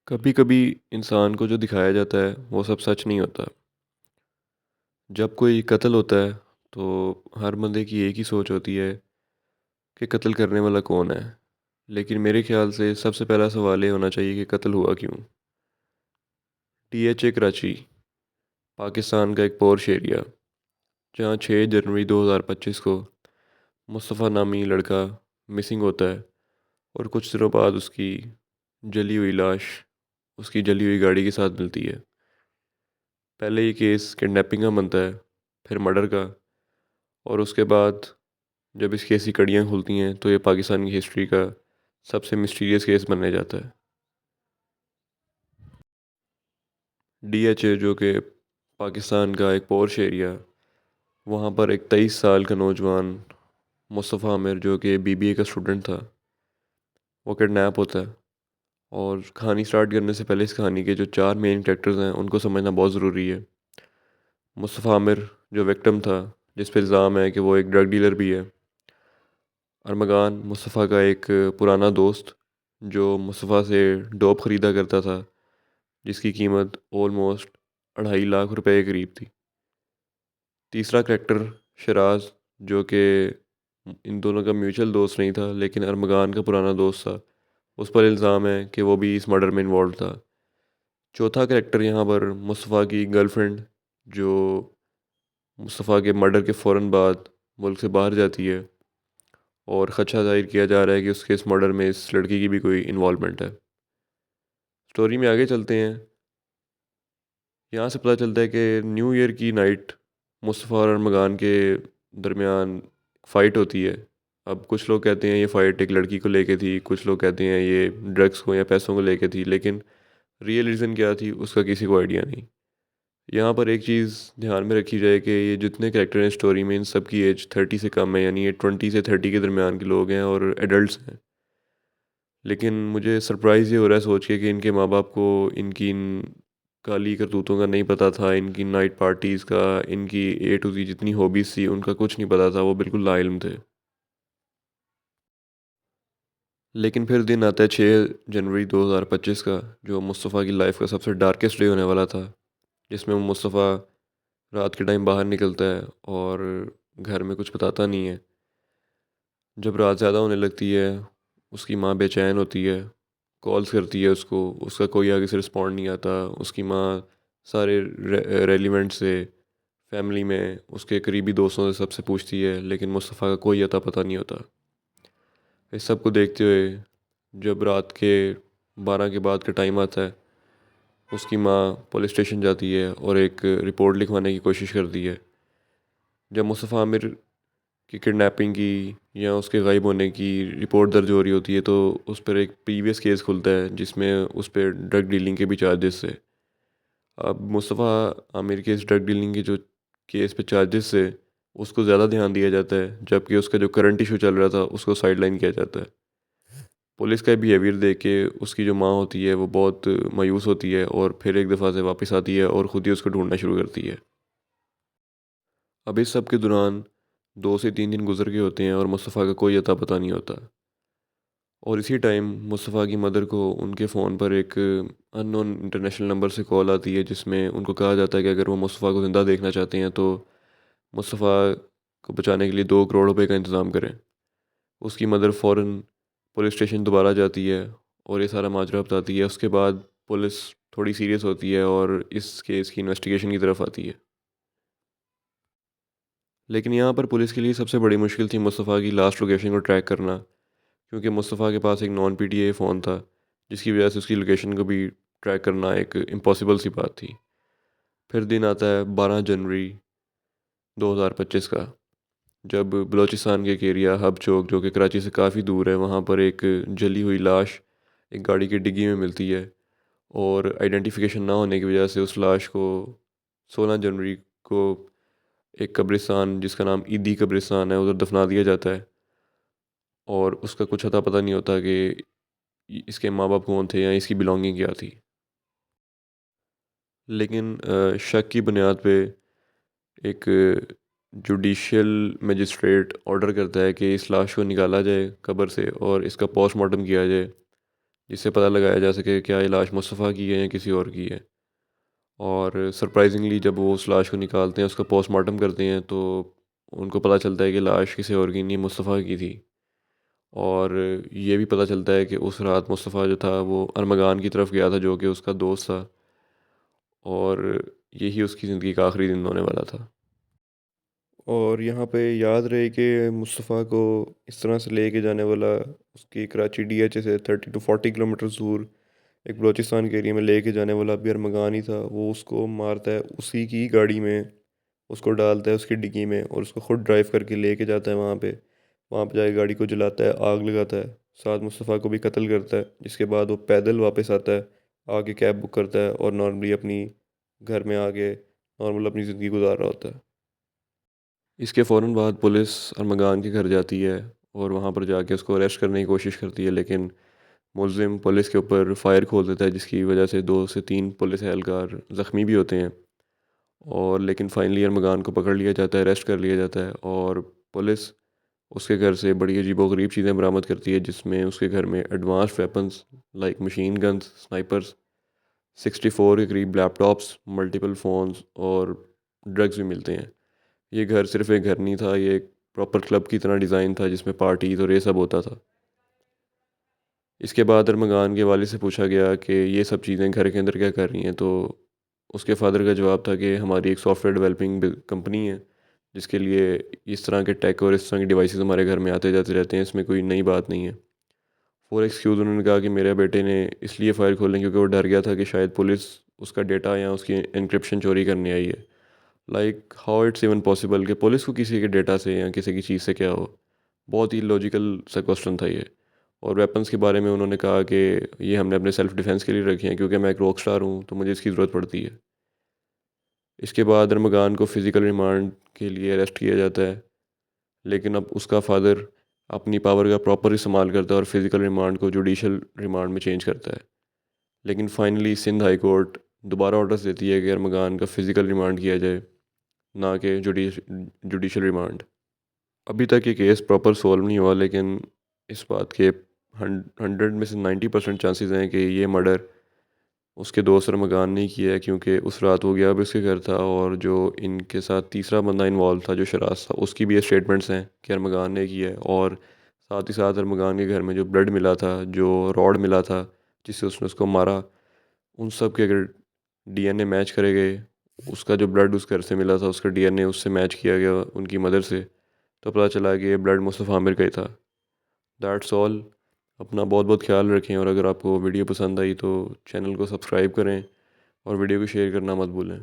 कभी कभी इंसान को जो दिखाया जाता है वो सब सच नहीं होता। जब कोई कत्ल होता है तो हर बंदे की एक ही सोच होती है कि कत्ल करने वाला कौन है। लेकिन मेरे ख्याल से सबसे पहला सवाल ये होना चाहिए कि कत्ल हुआ क्यों। THA कराची पाकिस्तान का एक पोर्श एरिया जहाँ 6 जनवरी 2025 को मुस्तफ़ा नामी लड़का मिसिंग होता है और कुछ दिनों बाद उसकी जली हुई लाश उसकी जली हुई गाड़ी के साथ मिलती है। पहले ये केस किडनैपिंग का बनता है, फिर मर्डर का, और उसके बाद जब इस केस की कड़ियाँ खुलती हैं तो ये पाकिस्तान की हिस्ट्री का सबसे मिस्टीरियस केस बनने जाता है। DHA जो कि पाकिस्तान का एक पोर्श एरिया, वहाँ पर एक 23 साल का नौजवान मुस्तफ़ा आमिर जो कि BBA का स्टूडेंट था, वो किडनैप होता है। और कहानी स्टार्ट करने से पहले इस कहानी के जो 4 मेन कैरेक्टर्स हैं उनको समझना बहुत ज़रूरी है। मुस्तफ़ा आमिर जो विक्टिम था, जिस पर इल्ज़ाम है कि वो एक ड्रग डीलर भी है। अरमगान मुस्तफ़ा का एक पुराना दोस्त जो मुस्तफ़ा से डोप ख़रीदा करता था, जिसकी कीमत ऑलमोस्ट 2.5 लाख रुपए के करीब थी। तीसरा करैक्टर शराज, जो कि इन दोनों का म्यूचुअल दोस्त नहीं था लेकिन अरमगान का पुराना दोस्त था। उस पर इल्ज़ाम है कि वो भी इस मर्डर में इन्वॉल्व था। चौथा करैक्टर यहाँ पर मुस्तफ़ा की गर्लफ्रेंड, जो मुस्तफ़ा के मर्डर के फ़ौरन बाद मुल्क से बाहर जाती है, और ख़दशा ज़ाहिर किया जा रहा है कि उसके इस मर्डर में इस लड़की की भी कोई इन्वॉल्वमेंट है। स्टोरी में आगे चलते हैं। यहाँ से पता चलता है कि न्यू ईयर की नाइट मुस्तफ़ा और अरमगान के दरमियान फ़ाइट होती है। अब कुछ लोग कहते हैं ये फ़ाइट एक लड़की को लेके थी, कुछ लोग कहते हैं ये ड्रग्स को या पैसों को लेके थी, लेकिन रियल रीज़न क्या थी उसका किसी को आइडिया नहीं। यहाँ पर एक चीज़ ध्यान में रखी जाए कि ये जितने कैरेक्टर हैं स्टोरी में, इन सब की एज 30 से कम है, यानी ये 20 से 30 के दरमियान के लोग हैं और एडल्ट्स हैं। लेकिन मुझे सरप्राइज़ ये हो रहा है सोच के कि इनके माँ बाप को इनकी इन काली करतूतों का नहीं पता था, इनकी नाइट पार्टीज़ का, इनकी A to Z जितनी हॉबीज़ थी उनका कुछ नहीं पता था, वो बिल्कुल लाइल्म थे। लेकिन फिर दिन आता है 6 जनवरी 2025 का, जो मुस्तफ़ा की लाइफ का सबसे डार्केस्ट डे होने वाला था, जिसमें मुस्तफ़ा रात के टाइम बाहर निकलता है और घर में कुछ बताता नहीं है। जब रात ज़्यादा होने लगती है, उसकी माँ बेचैन होती है, कॉल्स करती है उसको, उसका कोई आगे से रिस्पॉन्ड नहीं आता। उसकी माँ सारे रेलिवेंट से फैमिली में उसके करीबी दोस्तों से सबसे पूछती है, लेकिन मुस्तफ़ा का कोई अता पता नहीं होता। इस सब को देखते हुए जब रात के 12 के बाद का टाइम आता है, उसकी माँ पुलिस स्टेशन जाती है और एक रिपोर्ट लिखवाने की कोशिश करती है। जब मुस्तफ़ा आमिर की किडनैपिंग की या उसके गायब होने की रिपोर्ट दर्ज हो रही होती है, तो उस पर एक प्रीवियस केस खुलता है जिसमें उस पर ड्रग डीलिंग के भी चार्जेस है। अब मुस्तफ़ा आमिर के इस ड्रग डीलिंग के जो केस पे चार्जेस से उसको ज़्यादा ध्यान दिया जाता है, जबकि उसका जो करंट इशू चल रहा था उसको साइडलाइन किया जाता है। पुलिस का बिहेवियर देख के उसकी जो माँ होती है वो बहुत मायूस होती है और फिर एक दफ़ा से वापस आती है और ख़ुद ही उसको ढूंढना शुरू करती है। अब इस सब के दौरान 2 से 3 दिन गुजर गए होते हैं और मुस्तफ़ा का कोई अता पता नहीं होता। और इसी टाइम मुस्तफ़ा की मदर को उनके फ़ोन पर एक अननोन इंटरनेशनल नंबर से कॉल आती है, जिसमें उनको कहा जाता है कि अगर वो मुस्तफ़ा को ज़िंदा देखना चाहते हैं तो मुस्तफ़ा को बचाने के लिए 2 करोड़ रुपए का इंतज़ाम करें। उसकी मदर फ़ौरन पुलिस स्टेशन दोबारा जाती है और ये सारा माजरा बताती है। उसके बाद पुलिस थोड़ी सीरियस होती है और इस केस की इन्वेस्टिगेशन की तरफ आती है। लेकिन यहाँ पर पुलिस के लिए सबसे बड़ी मुश्किल थी मुस्तफ़ा की लास्ट लोकेशन को ट्रैक करना, क्योंकि मुस्तफ़ा के पास एक नॉन PTA फ़ोन था, जिसकी वजह से उसकी लोकेशन को भी ट्रैक करना एक इम्पॉसिबल सी बात थी। फिर दिन आता है 12 जनवरी 2025 का, जब बलूचिस्तान के एक एरिया हब चौक, जो कि कराची से काफ़ी दूर है, वहाँ पर एक जली हुई लाश एक गाड़ी की डिग्गी में मिलती है। और आइडेंटिफिकेशन ना होने की वजह से उस लाश को 16 जनवरी को एक कब्रिस्तान जिसका नाम ईदी कब्रिस्तान है उधर दफना दिया जाता है। और उसका कुछ अता पता नहीं होता कि इसके माँ बाप कौन थे या इसकी बिलोंगिंग क्या थी। लेकिन शक की बुनियाद पे एक जुडिशियल मजिस्ट्रेट ऑर्डर करता है कि इस लाश को निकाला जाए कब्र से और इसका पोस्टमार्टम किया जाए, जिससे पता लगाया जा सके क्या ये लाश मुस्तफ़ा की है या किसी और की है। और सरप्राइजिंगली जब वो उस लाश को निकालते हैं, उसका पोस्टमार्टम करते हैं, तो उनको पता चलता है कि लाश किसी और की नहीं, मुस्तफ़ा की थी। और ये भी पता चलता है कि उस रात मुस्तफ़ा जो था वो अरमगान की तरफ गया था, जो कि उसका दोस्त था, और यही उसकी ज़िंदगी का आखिरी दिन होने वाला था। और यहाँ पे याद रहे कि मुस्तफ़ा को इस तरह से लेके जाने वाला, उसकी कराची डीएचए से 30 to 40 किलोमीटर दूर एक बलूचिस्तान के एरिया में लेके जाने वाला भी अरमगान ही था। वो उसको मारता है, उसी की गाड़ी में उसको डालता है, उसकी डिग्गी में, और उसको खुद ड्राइव करके लेके जाता है वहाँ पे। वहाँ पे जाके गाड़ी को जलाता है, आग लगाता है, साथ मुस्तफ़ा को भी कत्ल करता है। जिसके बाद वो पैदल वापस आता है, आके कैब बुक करता है और नॉर्मली अपनी घर में आके नॉर्मल अपनी ज़िंदगी गुजार रहा होता है। इसके फ़ौरन बाद पुलिस अरमगान के घर जाती है और वहाँ पर जाके उसको अरेस्ट करने की कोशिश करती है, लेकिन मुलजिम पुलिस के ऊपर फायर खोल देता है, जिसकी वजह से 2 से 3 पुलिस एहलकार ज़ख्मी भी होते हैं। और लेकिन फाइनली अरमगान को पकड़ लिया जाता है, अरेस्ट कर लिया जाता है, और पुलिस उसके घर से बड़ी अजीबोगरीब चीज़ें बरामद करती है, जिसमें उसके घर में advance weapons like machine guns, snipers, 64 के करीब लैपटॉप्स, मल्टीपल फ़ोन्स और ड्रग्स भी मिलते हैं। ये घर सिर्फ एक घर नहीं था, ये एक प्रॉपर क्लब की तरह डिज़ाइन था, जिसमें पार्टीज़ और ये सब होता था। इसके बाद अरमगान के वालिद से पूछा गया कि ये सब चीज़ें घर के अंदर क्या कर रही हैं, तो उसके फादर का जवाब था कि हमारी एक सॉफ्टवेयर डेवलपिंग कंपनी है, जिसके लिए इस तरह के टेक और इस तरह के डिवाइसेस हमारे घर में आते जाते रहते हैं, इसमें कोई नई बात नहीं है। फॉर एक्सक्यूज़ उन्होंने कहा कि मेरे बेटे ने इसलिए फ़ाइल खोलें क्योंकि वो डर गया था कि शायद पुलिस उसका डेटा या उसकी एन्क्रिप्शन चोरी करने आई है। Like how it's even possible कि पुलिस को किसी के डेटा से या किसी की चीज़ से क्या हो। बहुत ही लॉजिकल सा क्वेश्चन था ये। और वेपन्स के बारे में उन्होंने कहा कि ये हमने अपने सेल्फ डिफेंस के लिए रखे हैं, क्योंकि मैं एक रॉक स्टार हूँ तो मुझे इसकी ज़रूरत पड़ती है। इसके बाद अरमगान को फ़िज़िकल रिमांड के लिए अरेस्ट किया जाता है, लेकिन अब उसका फादर अपनी पावर का प्रॉपर इस्तेमाल करता है और फिज़िकल रिमांड को जुडिशल रिमांड में चेंज करता है। लेकिन फाइनली सिंध हाई कोर्ट दोबारा ऑर्डर्स देती है कि अरमगान का फ़िज़िकल रिमांड किया जाए, ना कि जुडिशल रिमांड। अभी तक ये केस प्रॉपर सॉल्व नहीं हुआ, लेकिन इस बात के 100 में से 90% चांसेस हैं कि ये मर्डर उसके दोस्त रमगान ने किया है, क्योंकि उस रात वो गया भी उसके घर था, और जो इनके साथ तीसरा बंदा इन्वॉल्व था जो शराज था, उसकी भी ये स्टेटमेंट्स हैं कि अरमगान ने किया है। और साथ ही साथ अरमगान के घर में जो ब्लड मिला था, जो रॉड मिला था जिससे उसने उसको मारा, उन सब के अगर डीएनए मैच करे गए, उसका जो ब्लड उस घर से मिला था उसका डीएनए उससे मैच किया गया उनकी मदर से, तो पता चला कि ये ब्लड मुस्तफ़ा आमिर का ही था। That's all. अपना बहुत बहुत ख्याल रखें, और अगर आपको वीडियो पसंद आई तो चैनल को सब्सक्राइब करें और वीडियो को शेयर करना मत भूलें।